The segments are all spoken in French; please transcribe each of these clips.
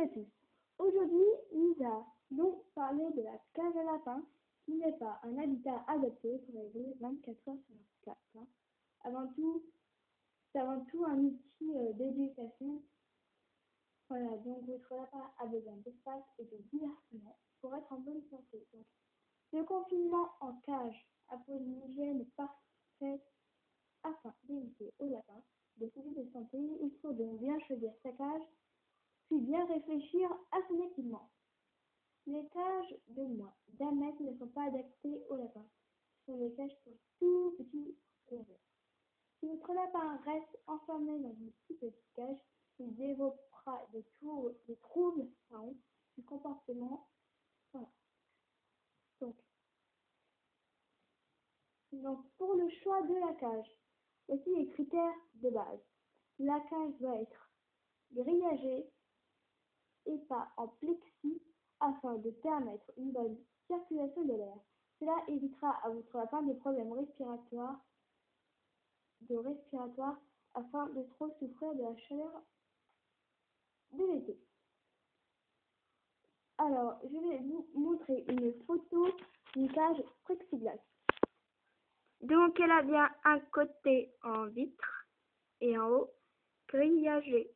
à tous. Aujourd'hui, nous allons parler de la cage à lapin, qui n'est pas un habitat adapté pour élever 24 heures sur 24. C'est avant tout un outil d'éducation. Voilà, donc votre lapin a besoin d'espace et de divertissement pour être en bonne santé. Donc, le confinement en cage a pour une hygiène parfaite afin d'éviter au lapin des soucis de santé. Il faut donc bien choisir sa cage, puis bien réfléchir à son équipement. Les cages de moins d'1 mètre ne sont pas adaptées aux lapins. Ce sont des cages pour tout petits éleveurs. Si votre lapin reste enfermé dans une si petite cage, il développera des troubles du comportement. Voilà. Donc, pour le choix de la cage, voici les critères de base. La cage doit être grillagée et pas en plexi afin de permettre une bonne circulation de l'air. Cela évitera à votre lapin des problèmes respiratoires afin de trop souffrir de la chaleur de l'été. Alors, je vais vous montrer une photo d'une cage plexiglas. Donc, elle a bien un côté en vitre et en haut grillagé.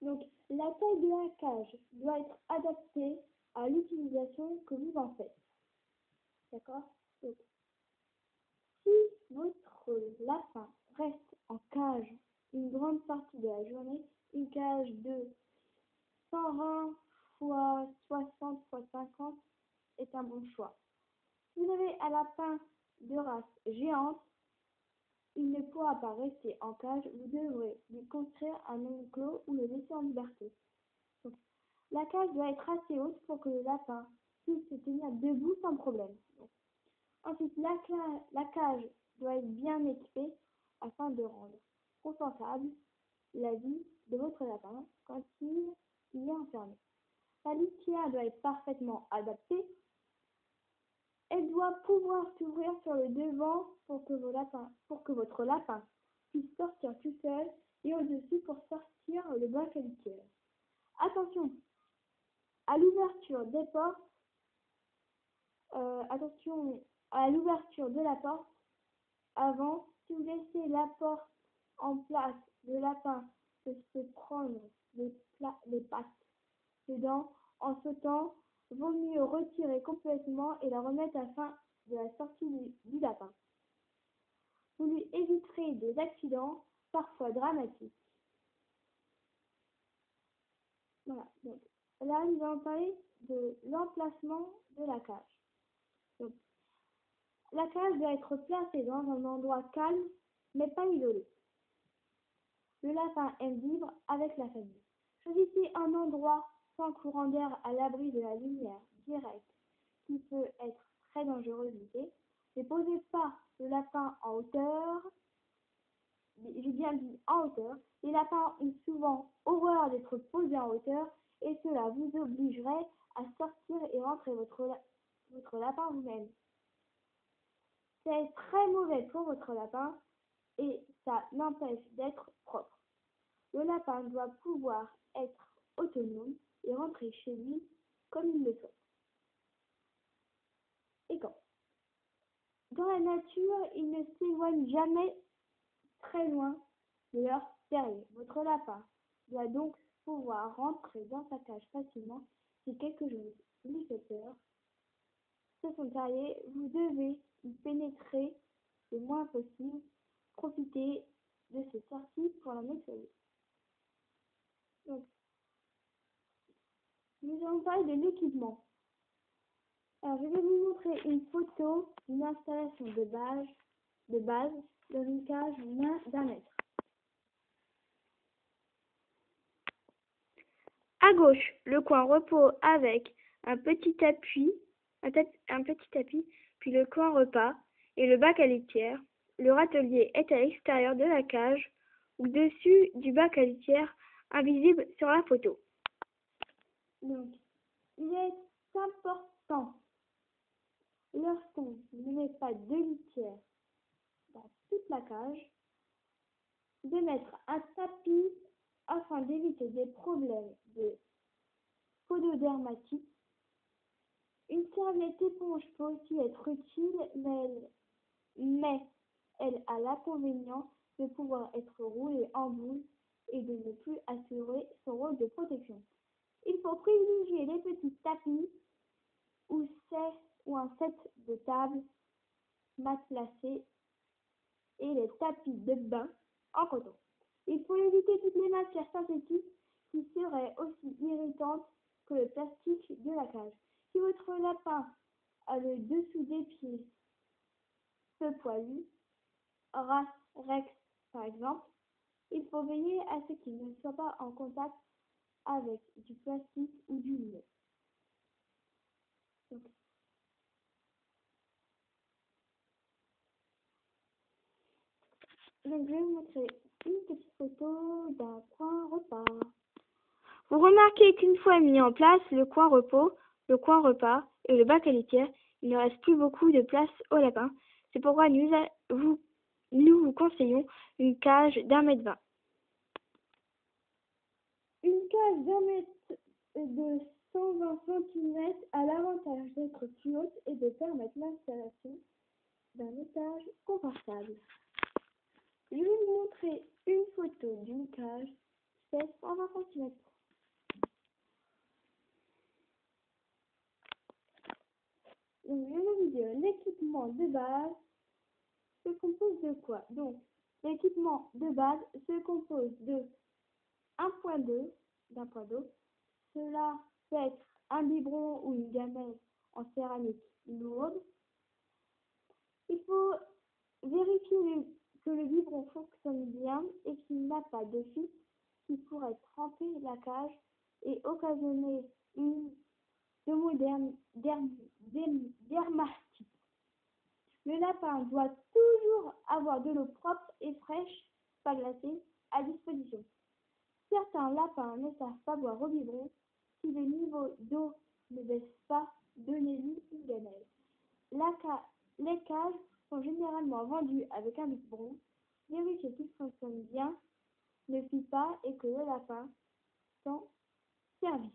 Donc, la taille de la cage doit être adaptée à l'utilisation que vous en faites. D'accord? Donc, si votre lapin reste en cage une grande partie de la journée, une cage de 120 x 60 x 50 est un bon choix. Si vous avez un lapin de race géante, il ne pourra pas rester en cage. Vous devrez lui construire un enclos ou le laisser en liberté. Donc, la cage doit être assez haute pour que le lapin puisse se tenir debout sans problème. Donc, ensuite, la cage doit être bien équipée afin de rendre confortable la vie de votre lapin quand il est enfermé. La litière doit être parfaitement adaptée. Elle doit pouvoir s'ouvrir sur le devant pour que votre lapin puisse sortir tout seul et au-dessus pour sortir le bac à litière. Attention à l'ouverture des portes. Attention à l'ouverture de la porte avant. Si vous laissez la porte en place, le lapin peut se prendre les pattes dedans. En sautant, vaut mieux retirer complètement et la remettre à la fin de la sortie du lapin. Vous lui éviterez des accidents parfois dramatiques. Voilà, donc là nous allons parler de l'emplacement de la cage. Donc, la cage doit être placée dans un endroit calme mais pas isolé. Le lapin aime vivre avec la famille. Choisissez un endroit sans courant d'air à l'abri de la lumière directe qui peut être très dangereuse l'été. Ne posez pas le lapin en hauteur. J'ai bien dit en hauteur. Les lapins ont souvent horreur d'être posés en hauteur et cela vous obligerait à sortir et rentrer votre lapin vous-même. C'est très mauvais pour votre lapin et ça l'empêche d'être propre. Le lapin doit pouvoir être autonome et rentrer chez lui comme il le souhaite. Et quand? Dans la nature, ils ne s'éloignent jamais très loin de leur terrier. Votre lapin doit donc pouvoir rentrer dans sa cage facilement si quelque chose lui fait peur. C'est son terrier, vous devez y pénétrer le moins possible. Profitez de ces sorties pour la nettoyer. Donc, nous allons parler de l'équipement. Alors, je vais vous montrer une photo d'une installation de base dans une cage moins d'1 mètre. À gauche, le coin repos avec un petit tapis, puis le coin repas et le bac à litière. Le râtelier est à l'extérieur de la cage ou dessus du bac à litière, invisible sur la photo. Donc, il est important, lorsqu'on ne met pas de litière dans toute la cage, de mettre un tapis afin d'éviter des problèmes de pododermatite. Une serviette éponge peut aussi être utile, mais elle a l'inconvénient de pouvoir être roulée en boule et de ne plus assurer son rôle de protection. Il faut privilégier les petits tapis ou un set de table matelassé et les tapis de bain en coton. Il faut éviter toutes les matières synthétiques qui seraient aussi irritantes que le plastique de la cage. Si votre lapin a le dessous des pieds peu poilu, race Rex par exemple, il faut veiller à ce qu'il ne soit pas en contact avec du plastique ou du lait. Donc, je vais vous montrer une petite photo d'un coin repas. Vous remarquez qu'une fois mis en place le coin repos, le coin repas et le bac à litière, il ne reste plus beaucoup de place au lapin. C'est pourquoi nous vous conseillons une cage d'1,20 m. Une cage d'1 m de 120 cm a l'avantage d'être plus haute et de permettre l'installation d'un étage confortable. Je vais vous montrer une photo d'une cage qui fait 120 cm. Donc, je vais vous dire, l'équipement de base se compose de quoi? Donc, l'équipement de base se compose de d'un point d'eau. Cela peut être un biberon ou une gamelle en céramique lourde. Il faut vérifier que le biberon fonctionne bien et qu'il n'a pas de fuite qui pourrait tremper la cage et occasionner une dermatite. Le lapin doit toujours avoir de l'eau propre et fraîche, pas glacée, à disposition. Certains lapins ne savent pas boire au biberon. Si le niveau d'eau ne baisse pas, donnez-lui une gamelle. Les cages sont généralement vendues avec un biberon. Vérifiez qu'il fonctionne bien, ne fuit pas et que le lapin s'en servit.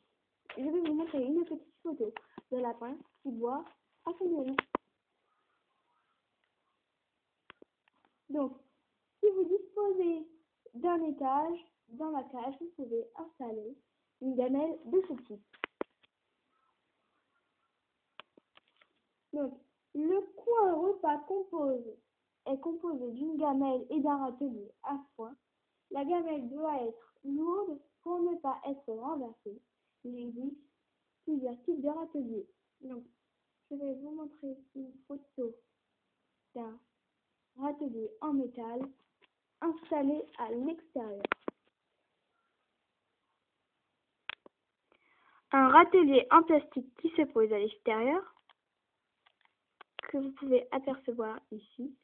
Je vais vous montrer une petite photo de lapin qui boit à son biberon. Donc, si vous disposez d'un étage, dans la cage, vous pouvez installer une gamelle de ce type. Donc, le coin repas est composé d'une gamelle et d'un râtelier à foin. La gamelle doit être lourde pour ne pas être renversée. Il existe plusieurs types de râteliers. Donc, je vais vous montrer une photo d'un râtelier en métal installé à l'extérieur. Un râtelier en plastique qui se pose à l'extérieur, que vous pouvez apercevoir ici.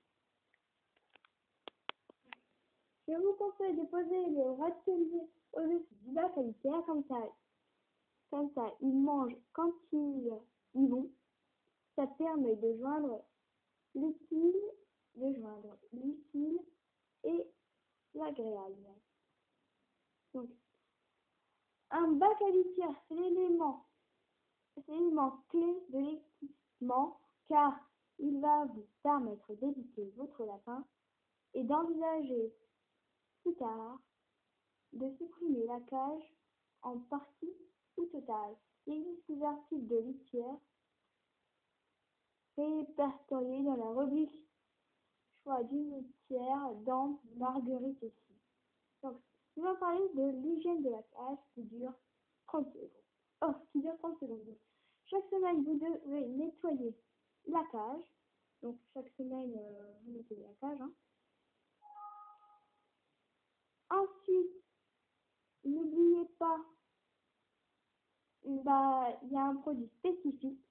Je vous conseille de poser le râtelier au-dessus du bac à litière, comme ça, ils mangent quand ils vont. Ça permet de joindre l'utile et l'agréable. Donc, un bac à litière, c'est l'élément clé de l'équipement, car il va vous permettre d'éviter votre lapin et d'envisager plus tard de supprimer la cage en partie ou totale. Il existe plusieurs types de litières répertoriés dans la rubrique choix d'une litière dans Marguerite ici. Donc, nous allons parler de l'hygiène de la cage qui dure 30 secondes. Chaque semaine, vous devez nettoyer la cage. Donc, chaque semaine, vous nettoyez la cage. Ensuite, n'oubliez pas, il y a un produit spécifique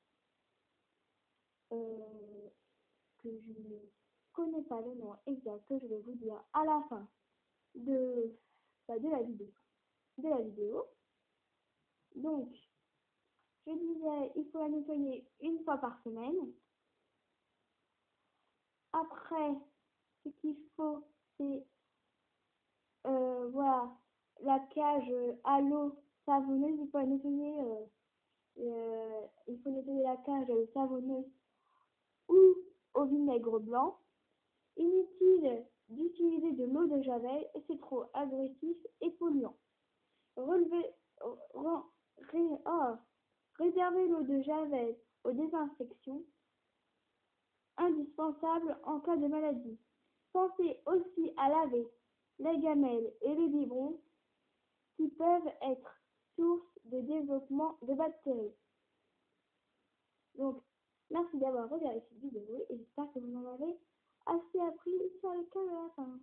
que je ne connais pas le nom exact, que je vais vous dire à la fin de la vidéo. Donc, je disais, il faut la nettoyer une fois par semaine. Après, ce qu'il faut, c'est la cage à l'eau savonneuse, il faut nettoyer la cage savonneuse ou au vinaigre blanc. Inutile d'utiliser de l'eau de javel et c'est trop agressif et polluant. Réservez l'eau de javel aux désinfections, indispensable en cas de maladie. Pensez aussi à laver les gamelles et les biberons qui peuvent être source de développement de bactéries. Donc, merci d'avoir regardé cette vidéo et j'espère que vous en avez assez appris sur le cas de la fin.